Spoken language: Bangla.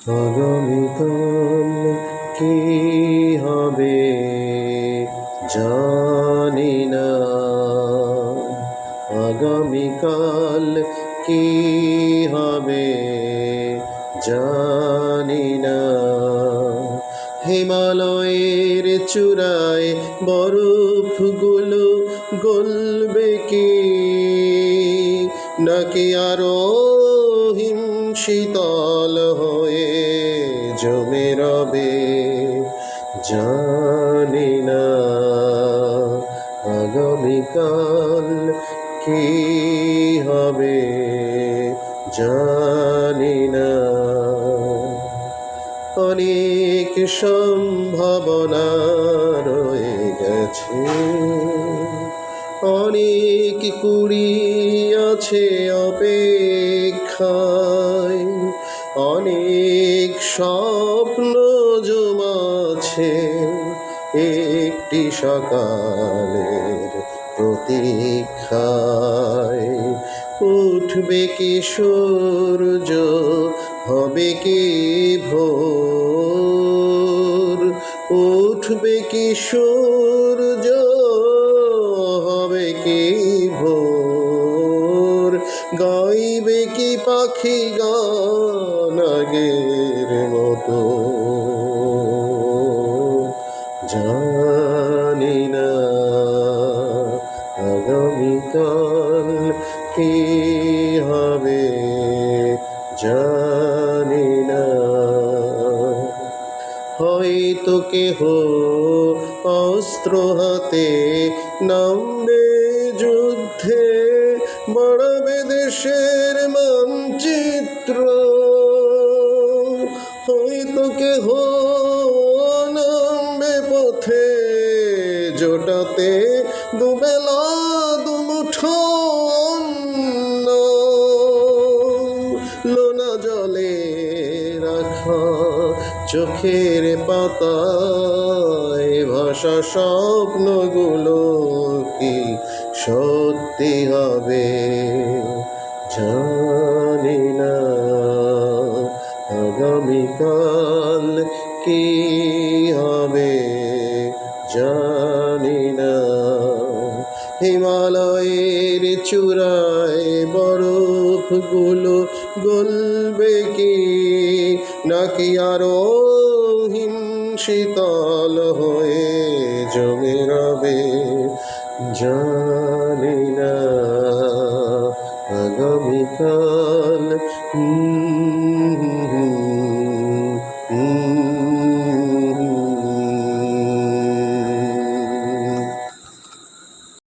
আগামীকাল কি হবে জানি না, আগামীকাল কি হবে জানি না। হিমালয়ের চূড়ায় বরফগুলো গলবে কি, নাকি আরো শীতল হয়ে জমে রবে জানি না। আগামীকাল কি হবে জানি না। অনেক সম্ভাবনা রয়ে গেছে, অনেক কুড়ি আছে অপেক্ষায়, অনেক স্বপ্ন জমাছে একটি সকালের প্রতীক্ষায়। উঠবে কি সূর্য, হবে কি ভোর, উঠবে কি সূর্য, হবে কি ভোর, গাইবে কি পাখি গান আগের মতো জানি না। আগামীকাল কি হবে জানি না। হয়তো কেহ অস্ত্র হাতে নামবে যুদ্ধে, বাড়াবে দেশের মানচিত্র। হয়তো কেহ নামবে পথে জোটাতে দুবেলা দুমুঠো অন্ন, লোনা জলে রাখা চোখের পাতায় ভাষা স্বপ্নগুলো কি সত্যি হবে জানি না। আগামীকাল কি হবে জানি না। হিমালয়ের চূড়ায় বরফগুলো গলবে কি, নাকি আরো শীতল হয়ে জমে